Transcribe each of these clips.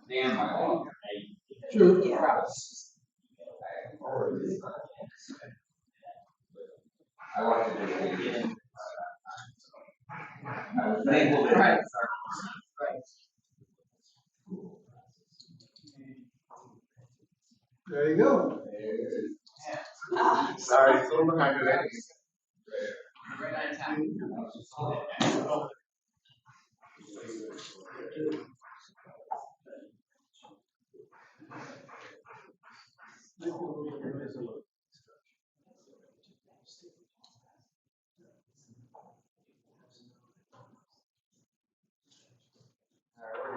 Dan, my fault. Sure. Yeah. I wanted to begin. I was thankful that. Right. There you go. Sorry, it's a little behind today. Right on time. We're going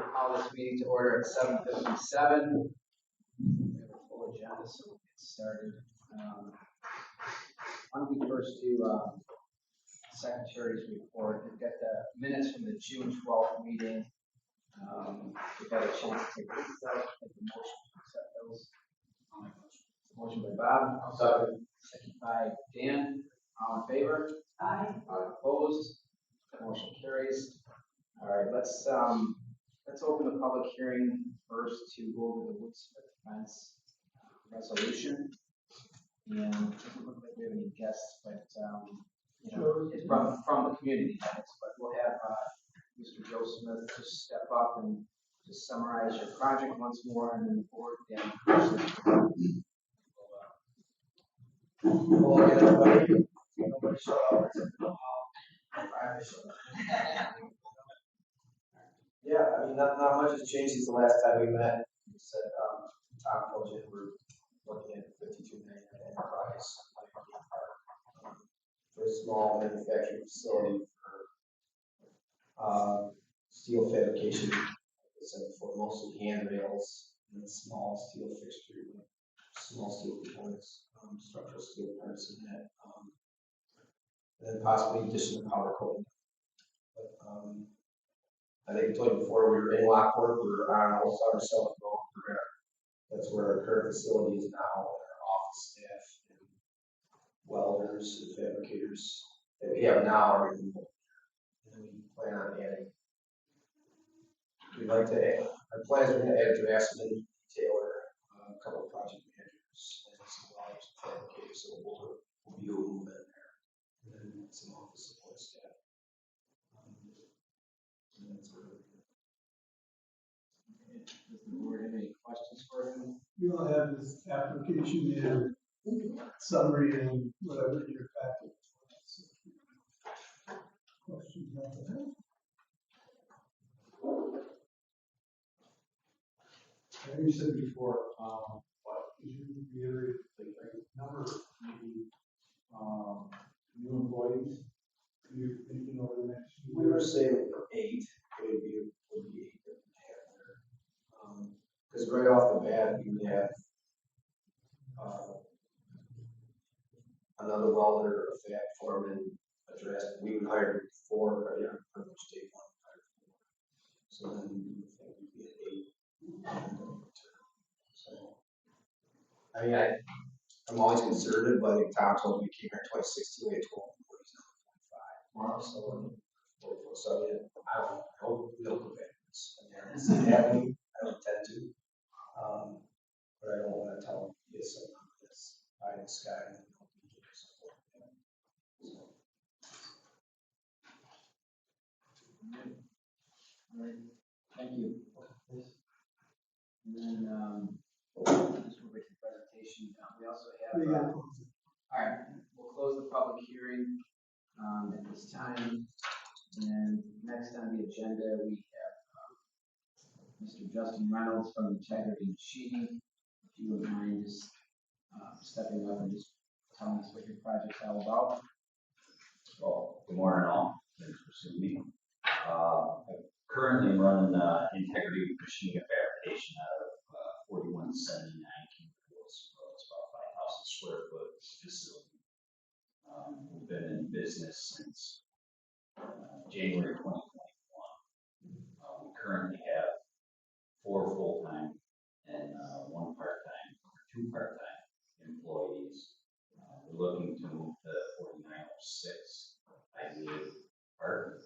to call this meeting to order at 7:57. We have a full agenda, so we'll get started. Why don't we first do Secretary's report? We've got the minutes from the June 12th meeting. We've got a chance to take these out, take the motion to accept those. Motion by Bob. Second by Dan. All in favor? Aye. Opposed? Motion carries. All right, let's open the public hearing first to go over the Woodsmith fence resolution. And it doesn't look like we have any guests, but it's from the community, but we'll have Mr. Joe Smith just step up and just summarize your project once more, and then the board again. Well, again, everybody, nobody showed up. Yeah, I mean, not much has changed since the last time we met. We said, Tom told you we're looking at 52 million enterprise for a small manufacturing facility for steel fabrication. For mostly handrails and small steel fixtures, small steel components, structural steel parts in that, and then possibly additional powder coating. But I think I told you before, we were in Lockport, we were on All-Star South Road. That's where our current facility is now, and our office staff and welders and fabricators that we have now are in, and we plan on adding. We'd like to add, our plans are going to add a draftsman, detailer, a couple of project managers, and some welders and fabricators, so we'll be moving in there, and then some office support staff. And that's where Does the board have any questions for him? You all have this application and summary and whatever in your packet. Questions about that? I think you said before, but could you reiterate like number of maybe new employees you're thinking over the next few we were years? saving for 8, it would be 8 that we have there. Because right off the bat, we would have another welder, a fab foreman, a dress. We would hire 4, but yeah, pretty much day 1 hire 4. So then we would think we'd be at 8. So, I mean, I'm always conservative, but I think Tom told me we came here in 2016, we had 12 employees, now 25. So yeah, I hope we don't go backwards. I don't see it happening. I don't intend to. But I don't want to tell them yes, I'm not this pie in the sky and then hope we get support. All right, thank you. And then just for the presentation, we also have. All right, we'll close the public hearing at this time. And next on the agenda, we have Mr. Justin Reynolds from Integrity Machining. If you wouldn't mind just stepping up and just telling us what your project's all about. Well, good morning all. Thanks for seeing me. I currently run Integrity Machining and Fabrication out of 4179 King Hills. It's about 5,000 square foot facility. We've been in business since January 2021. We currently have 4 full-time and 1 part-time, 2 part-time employees. We're looking to move to 4906 ideally Park.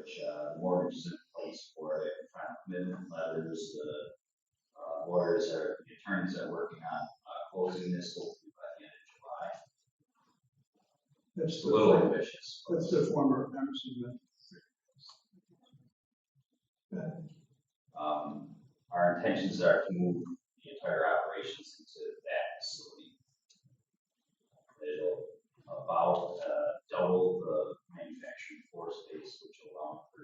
which mortgage is in place for it, final commitment letters, the lawyers are, the attorneys are working on closing this hopefully by the end of July. That's It's a little the, ambitious. that's the former Emerson. Our intentions are to move the entire operations into that facility. It'll about double the manufacturing floor space, which will allow for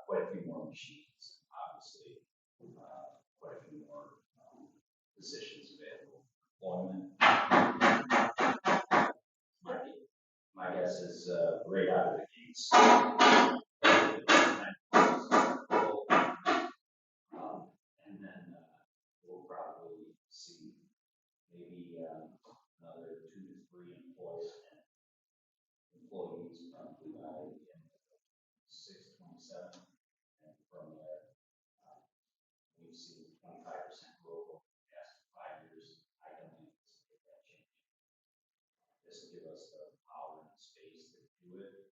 quite a few more machines, obviously, quite a few more positions available. Employment. My guess is right out of the gates. And then we'll probably see maybe another 2 to 3 employees probably by the end of 6/27, and from there we've seen 25% growth over the past 5 years. I don't anticipate that change. This will give us the power and the space to do it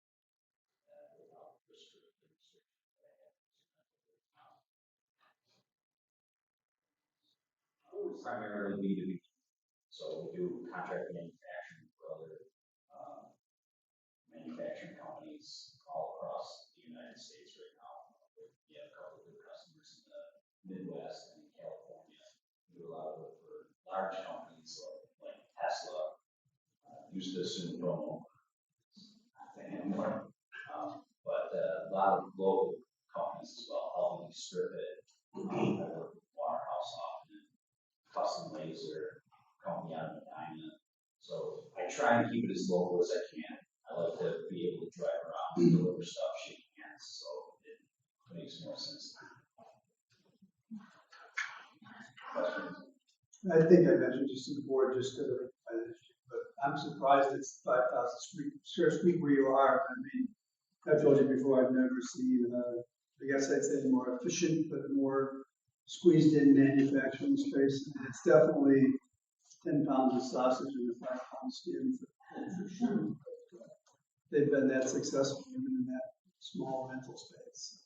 without restrictions that I have now. Primarily B2B. So we do contract manufacturing for other manufacturing companies all across the United States right now. We have a couple of good customers in the Midwest and in California. We do a lot of work for large companies like Tesla. Used to assume Domo, not anymore. But a lot of local companies as well, helping strip it. I work with Waterhouse often, Custom Laser, company out of Medina. So I try and keep it as local as I can. I like to be able to drive around and deliver stuff, shake hands, so it makes more sense. Questions? I think I mentioned just to the board, just to but I'm surprised it's 5,000 square feet where you are. I mean, I've told you before, I've never seen, I guess I'd say more efficient, but more squeezed in manufacturing space. And it's definitely 10 pounds of sausage and a 5-pound skin for sure. They've been that successful even in that small mental space.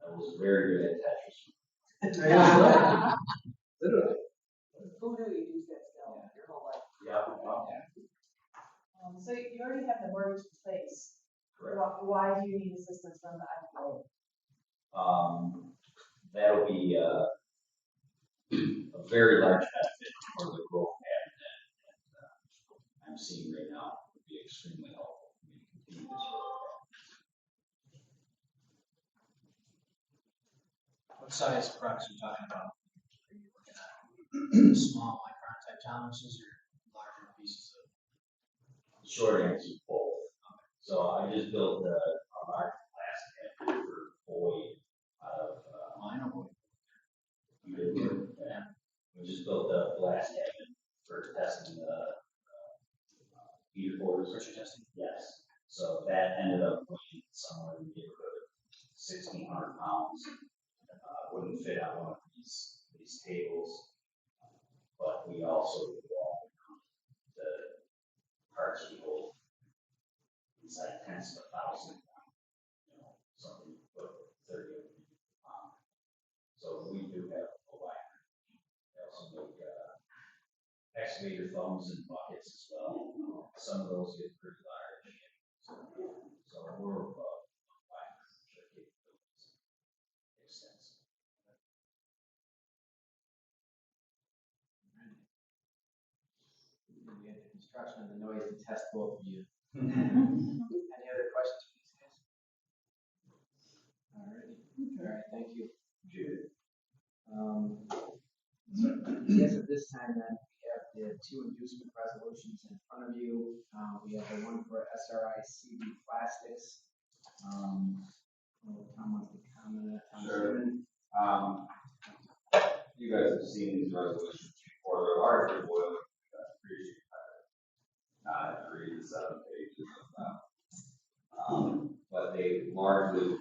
I was very good at Tetris. Literally. Who knew you used that skill your whole life? Yeah. So you already have the mortgage in place. Correct. Why do you need assistance from the IPO? That'll be a very large benefit for the growth pattern that I'm seeing right now. It would be extremely helpful for me to continue this growth. What size products are you talking about? Are you looking at small micron type tolerances or larger pieces of? The short answer is both. So I just built a large plastic cabinet for Boyd out of I know what. yeah. We just built a glass cabinet for testing the heater cores. Pressure testing? Yes. So that ended up weighing somewhere in the neighborhood of 1,600 pounds. Wouldn't fit on one of these tables, but we also do all the parts we hold inside tens of 1,000, something put 30 of them. So we do have a wide range. We also make excavator thumbs and buckets as well. Some of those get pretty large. So we're above wide range of capabilities. Makes sense. We had the construction and the noise to test both of you. Any other questions for these guys? All right, thank you. I guess at this time then, we have the 2 inducement resolutions in front of you. We have the one for SRI CV Plastics. Tom wants to comment. Sure. You guys have seen these resolutions before. They're largely boilerplate. Not 3 to 7 pages of them. But they largely,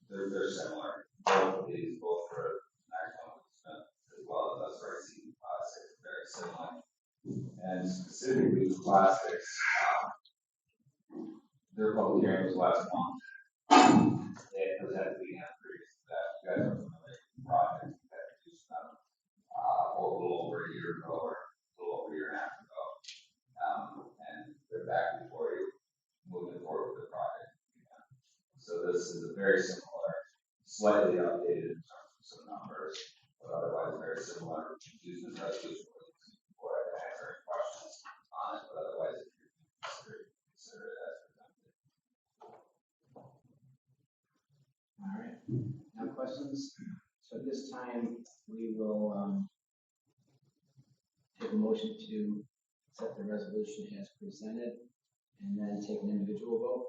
they're similar. Both of these, both for maximum extent as well as SRI CV Plastics, very similar. And specifically plastics, their public hearing was last month. this is a very similar, slightly updated in terms of some numbers, but otherwise very similar use and resolution. Before I answer any questions on it, but otherwise, if you consider it as presented. All right, no questions? So this time, we will, take a motion to accept the resolution as presented, and then take an individual vote.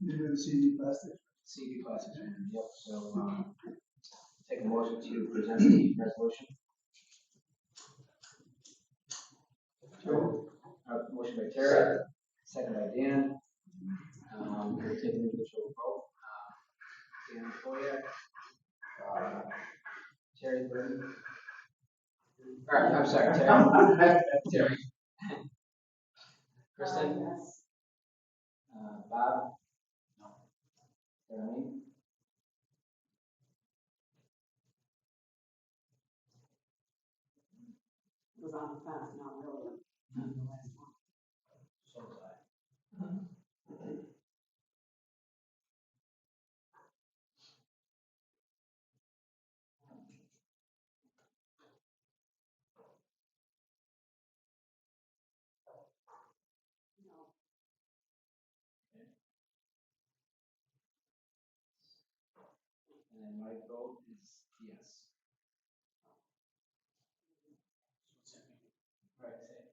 You do the CD plastic. CD plastics, yep, so, take a motion to present the resolution. Motion by Terry, second by Dan. We'll take an individual vote. Dan Koyak, Terry Burton. I'm sorry, Terry. Terry. Kristen, Yes. Bob? No. Darlene? It was on the fence, not really. The last one. So was I. No. And then my vote is yes. What's that mean? Right, say.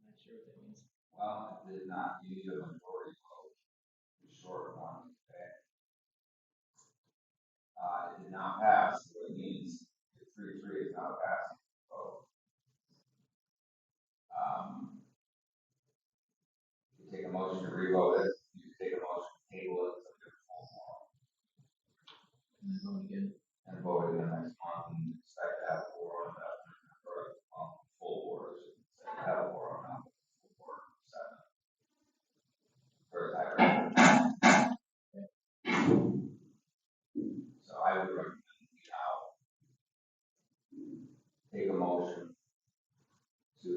Not sure what that means. Well, it did not use a majority vote, the short one, okay? It did not pass, so it means the 3-3 is not a passing vote. You take a motion to revote it, you take a motion to table it, so there's full form, And then vote again. and vote again next month, and expect to have a forum that, or, full board, I should say, have a forum now, full board, 7. Or tiebreaker. So I would recommend we now take a motion to,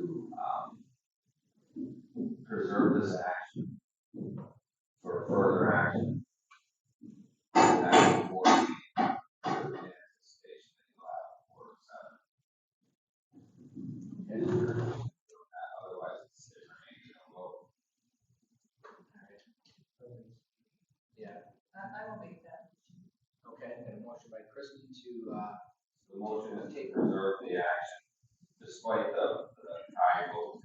preserve this action for further action. And for the anticipation that you'll have for 7. Otherwise, it's remains a vote. Yeah, I will make that. okay, got a motion by Kristen to, The motion is to preserve the action, despite the tie vote.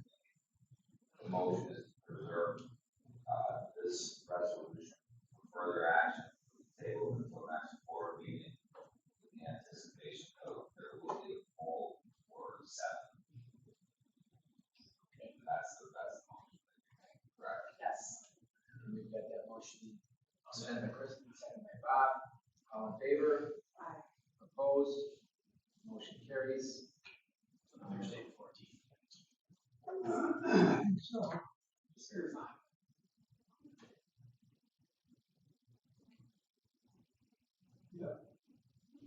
The motion is to preserve, this resolution for further action, table until next board meeting, with the anticipation of there will be a poll for 7. And that's the motion that you make, correct? Yes. and we've got that motion. Second by Kristen, second by Bob. All in favor? Aye. Opposed? Motion carries. Thursday, 14th. So,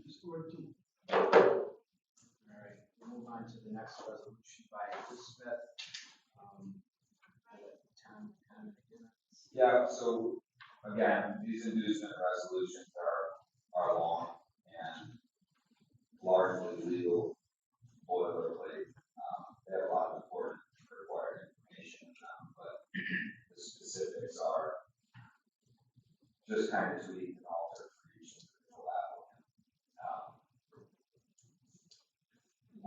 just 14. All right, we'll move on to the next resolution by Bruce Smith. Tom, comment again. Yeah, so again, these inducement resolutions are long and largely legal boilerplate. They have a lot of important required information in them, but the specifics are just kind of tweaked and altered for each individual applicant.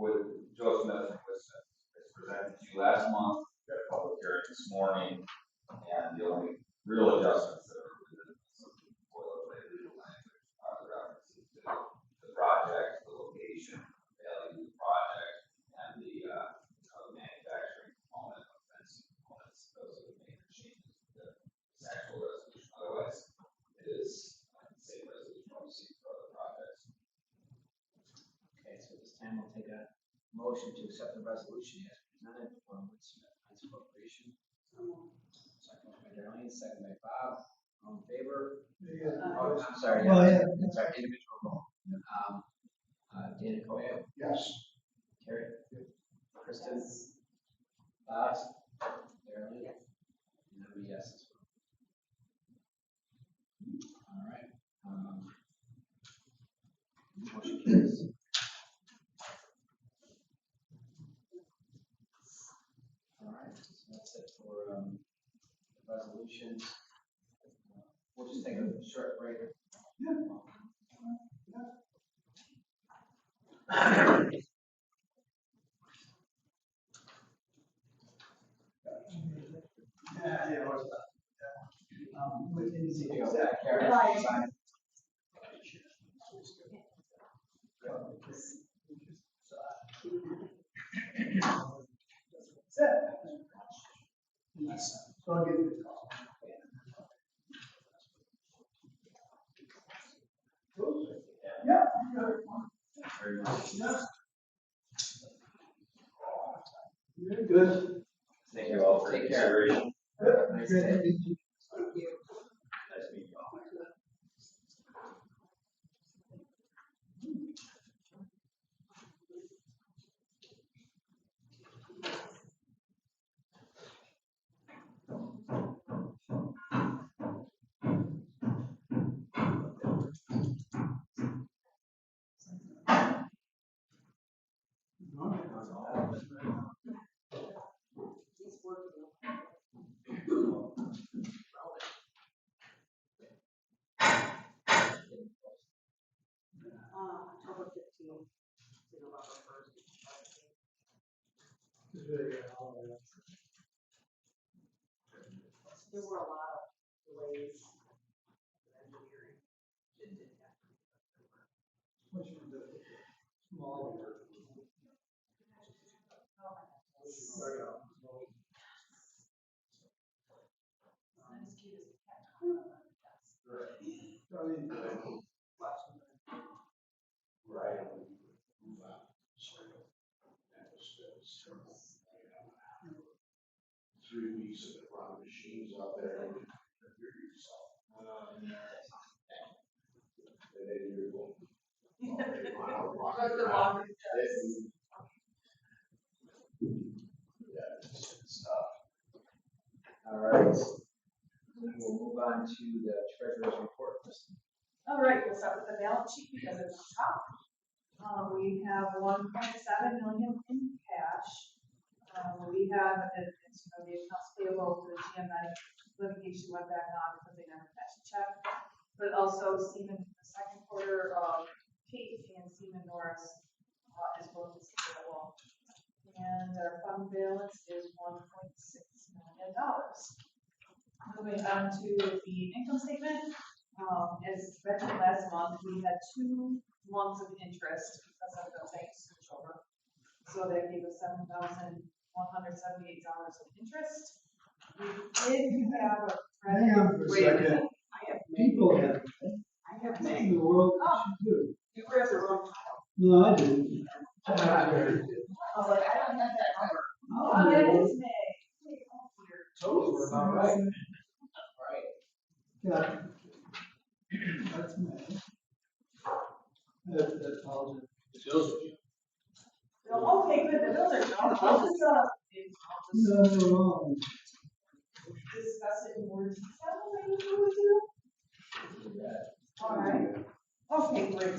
With Joe Smith and Chris Smith, it's presented to you last month, got a public hearing this morning, and the only real adjustments that are within some boilerplate legal language are the references to the project, the location, value of the project, and the manufacturing component of fencing components. Those are the major changes to this actual resolution. Otherwise, it is the same resolution we've seen for other projects. Okay, so this time we'll take a motion to accept the resolution as presented for Wood Smith Fence Corporation. Second by Darlene, second by Bob. All in favor? Oh, I'm sorry. Well, yeah. Sorry, individual vote. Dan Koya, Yes. Terry, Kristen, Bob, Darlene, Yes. and I'm a yes as Motion carries. All right, so that's it for resolutions. We'll just take a short break. Yeah, what's that? What did See he if you say? go back, Karen. Right. Sign it. So I'll give you the call. Yeah. Very much. You're good. Thank you all for your Take care. consideration. Nice day. Nice to meet you all. He's working. October 15th to November 1st. There were a lot of delays in engineering. It didn't happen. Small. Not as cute as a cat. Right. 3 weeks of the run machines out there. And then you're going. All right. We'll move on to the treasurer's report. All right, we'll start with the balance sheet because it's on top. We have 1.7 million in cash. We have, it's, the accounts payable for the GMI litigation went back on because they never cashed a check. But also Siemens, the second quarter of Kate and Siemens Norris is both payable. And our fund balance is $1.6 million. Moving on to the income statement. As mentioned last month, we had 2 months of interest because of the bank switchover. So that gave us $7,178 of interest. We did have a credit. Hang on for a Wait a minute. second. I have People have, I have what in May. the world Oh. did you You were at the wrong time. do? No, I didn't. I was like, I don't have that number. Oh, Oh, that no. is May. Wait, oh, here. Totals were about right. Right. Yeah. That's me. That's all. Oh, okay, good, the bills are down. I'll just, No, no, wrong. discuss it in more detail, maybe we would do. All right. Okay, great.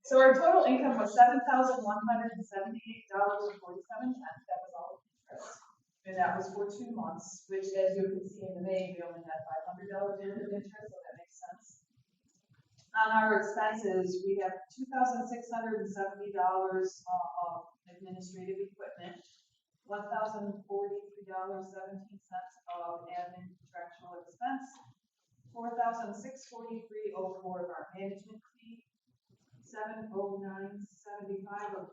So our total income was $7,178.47. That was all interest. And that was for 2 months, which as you can see in the May, we only had $500 in interest, so that makes sense. On our expenses, we have $2,670 of administrative equipment, $1,043.17 of admin contractual expense, $4,643.04 of our management fee, $709.75 of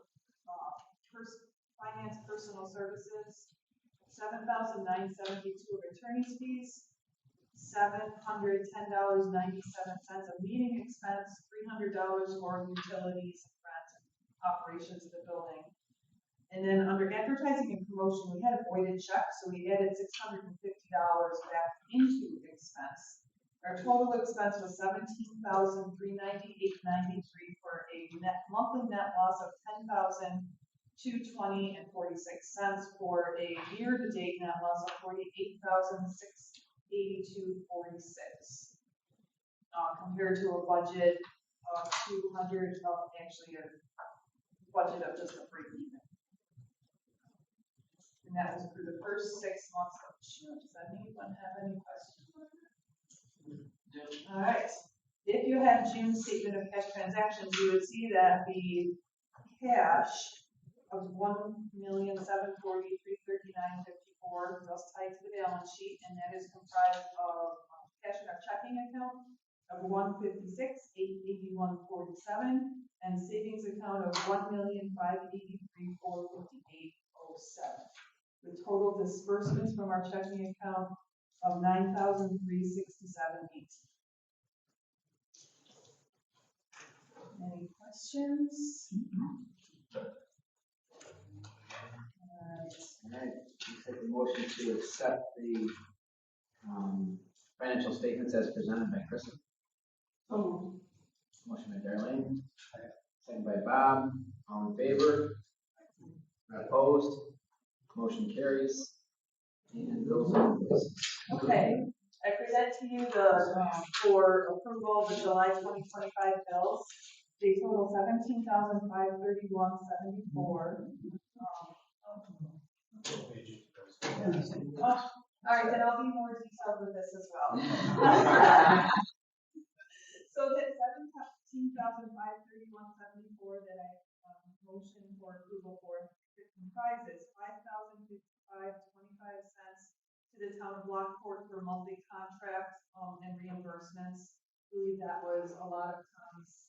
finance personal services, $7,972 of attorney's fees, $710.97 of meeting expense, $300 for utilities, rent, operations of the building. And then under advertising and promotion, we had a voided check, so we added $650 back into expense. Our total expense was $17,398.93 for a monthly net loss of $10,220.46 for a year-to-date net loss of $48,682.46. compared to a budget of 200, actually a budget of just a break even. And that was for the first 6 months of June. Does anyone have any questions? All right. If you had June's statement of cash transactions, you would see that the cash of $1,740,339.54 was tied to the balance sheet, and that is comprised of cash in our checking account of $156,881.47 and savings account of $1,583,458.07. The total disbursements from our checking account of $9,367.18. Any questions? All right, you take the motion to accept the financial statements as presented by Kristen. Oh. Motion by Darlene, second by Bob. All in favor? Opposed? Motion carries. And those are invoices. Okay, I present to you the, for approval, the July 2025 bills. They total $17,531.74. All right, then I'll be more detailed with this as well. So that $17,531.74 that I motion for approval for, it comprises $5,055.25 to the town of Lockport for monthly contracts and reimbursements. I believe that was a lot of times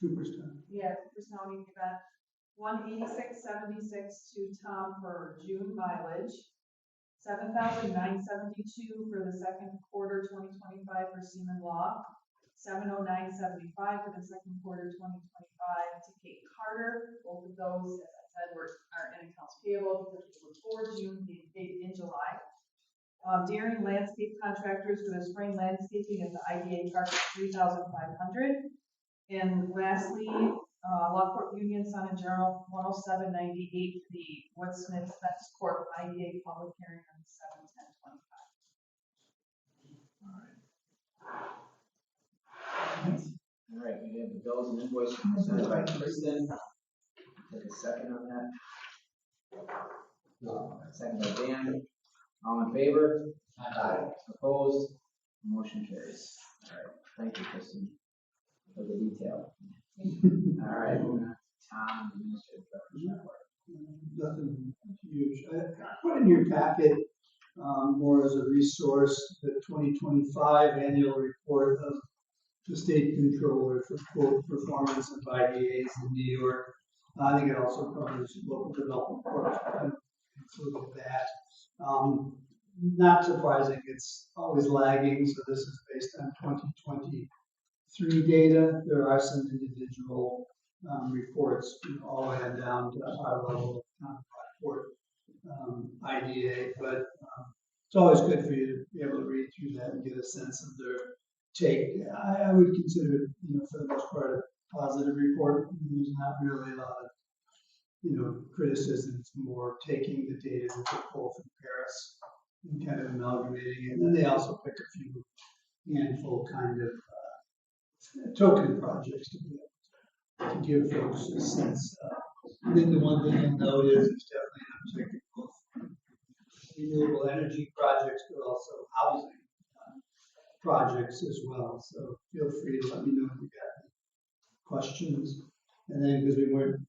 Cooperstown. yeah, Cooperstown event. $186.76 to Tom for June mileage. $7,972 for the second quarter 2025 for Seaman Law. $709.75 for the second quarter 2025 to Kate Carter. Both of those, as I said, are in accounts payable because they were for June, being paid in July. Deering Landscape Contractors for the spring landscaping at the IDA Park of $3,500. And lastly, Lockport Union Sun and Journal 107.98 for the Woodsmith Fence Corp IDA public hearing on 7/10/25. All right, we have the bills and invoices presented by Kristen. Take a second on that. Second by Dan. All in favor? Aye. Opposed? Motion carries. All right, thank you, Kristen, for the detail. All right, moving on to Tom, Administrative Director's report. Nothing huge. I put in your packet more as a resource the 2025 annual report of the state controller for quote performance of IDAs in New York. I think it also covers local development corps. I included that. Not surprising, it's always lagging, so this is based on 2023 data. There are some individual reports, all the way down to our level of report IDA, but it's always good for you to be able to read through that and get a sense of their take. I would consider it, for the most part, a positive report. There's not really a lot of, criticism. It's more taking the data that they pull from Paris and kind of amalgamating it. And then they also pick a few handful kind of token projects to give folks a sense. I think the one thing you'll note is it's definitely an uptick in both renewable energy projects, but also housing projects as well. So feel free to let me know if you got any questions. And then, because we weren't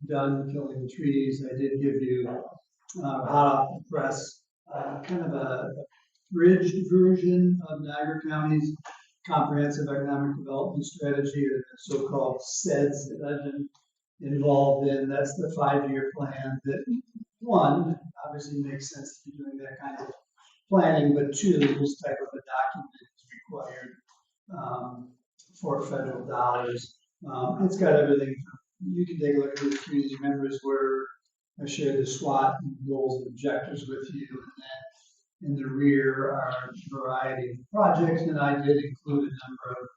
done killing trees, I did give you hot off the press kind of a bridged version of Niagara County's comprehensive economic development strategy, or the so-called SEDS that I've been involved in. That's the 5-year plan that, one, obviously makes sense to be doing that kind of planning, but two, this type of a document is required for federal dollars. It's got everything from, you can take a look at the community members where I shared the SWOT and goals and objectives with you, and then in the rear are a variety of projects, and I did include a number of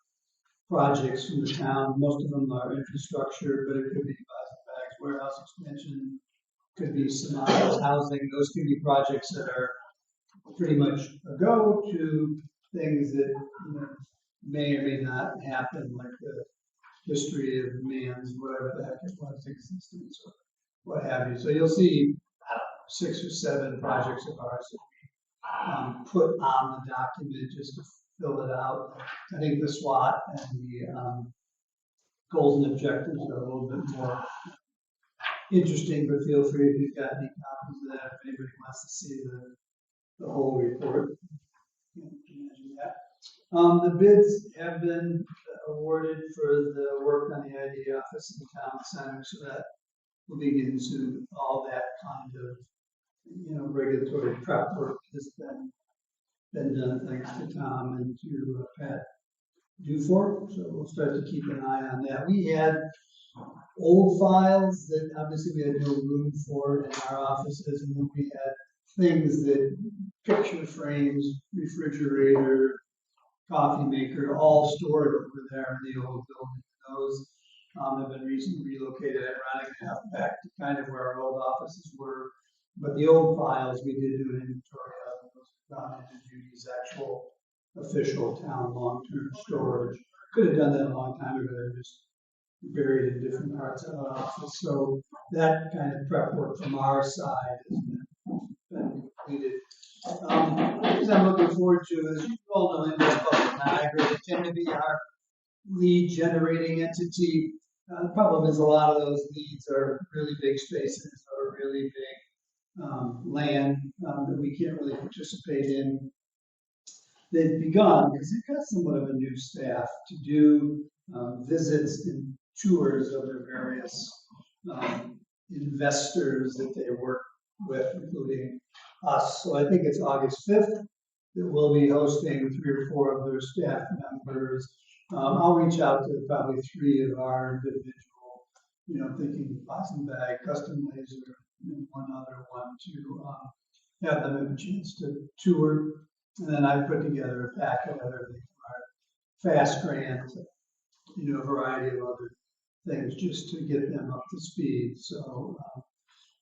projects from the town. Most of them are infrastructure, but it could be plastic bags, warehouse expansion, could be some housing. Those could be projects that are pretty much a go to things that, may or may not happen, like the history of man's, whatever the heck it was, existence or what have you. So you'll see, I don't know, 6 or 7 projects of ours that we put on the document just to fill it out. I think the SWOT and the goals and objectives are a little bit more interesting, but feel free if you've got any copies of that, if anybody wants to see the whole report. You can imagine that. The bids have been awarded for the work on the ID office in the town center, so that will begin soon. All that kind of, regulatory prep work has been done, thanks to Tom and to Pat Dufort, so we'll start to keep an eye on that. We had old files that obviously we had no room for in our offices, and then we had things that, picture frames, refrigerator, coffee maker, all stored over there in the old building. Those have been recently relocated, ironically enough, back to kind of where our old offices were. But the old files, we did do an inventory of those gone into Judy's actual official town long-term storage. Could have done that a long time ago, they're just buried in different parts of our office. So that kind of prep work from our side has been completed. Things I'm looking forward to is, you all know, Ingalls Public Niagara, they tend to be our lead generating entity. The problem is a lot of those leads are really big spaces or really big land that we can't really participate in. They've begun, because they've got somewhat of a new staff, to do visits and tours of their various investors that they work with, including us. So I think it's August 5th that we'll be hosting 3 or 4 of their staff members. I'll reach out to probably 3 of our individual, thinking Bosenbag, Custom Laser, and one other one to have them have a chance to tour. And then I put together a packet of everything from our FAST grant, a variety of other things just to get them up to speed. So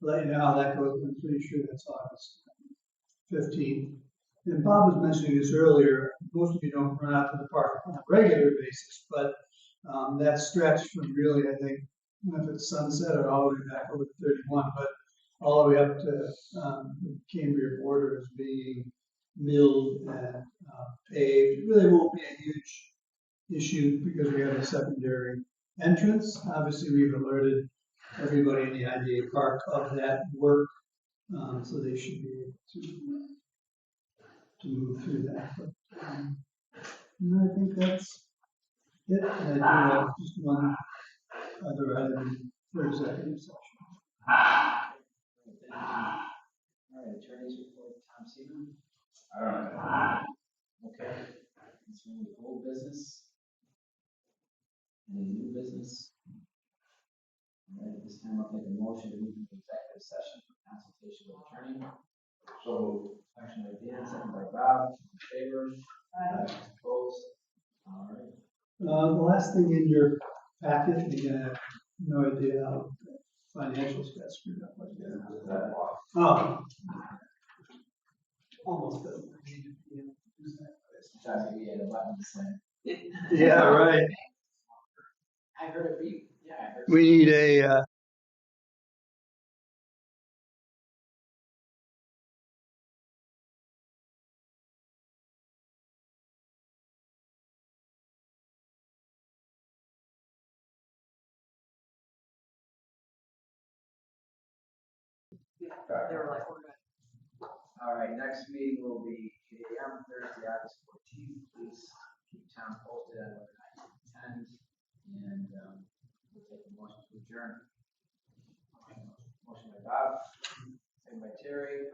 let you know how that goes. I'm pretty sure that's August 15th. And Bob was mentioning this earlier. Most of you don't run out to the park on a regular basis, but that stretch from really, I think, I don't know if it's Sunset or all the way back over to 31, but all the way up to the Cambria border is being milled and paved. It really won't be a huge issue because we have a secondary entrance. Obviously, we've alerted everybody in the IDA park of that work, so they should be able to move through that. But, and I think that's it. And I do have just one other item for executive session. All right, attorneys report, Tom Seaman. I don't know. Okay. Concerning old business. Any new business? All right, at this time I'll take a motion to move into executive session for consultation with attorney. So, action by Dan, second by Bob, in favor? Aye. Opposed? All right. The last thing in your packet, again, I have no idea how financials got screwed up like that. Oh. Almost doesn't need to be use that. Sometimes we had a button to say. Yeah, right. I heard it beep. Yeah, I heard. We need a They were like, we're good. All right, next meeting will be 8 a.m. Thursday, August 14th. Please keep town posted on whether or not you attend. And we'll take a motion to adjourn. Motion by Bob, second by Terry.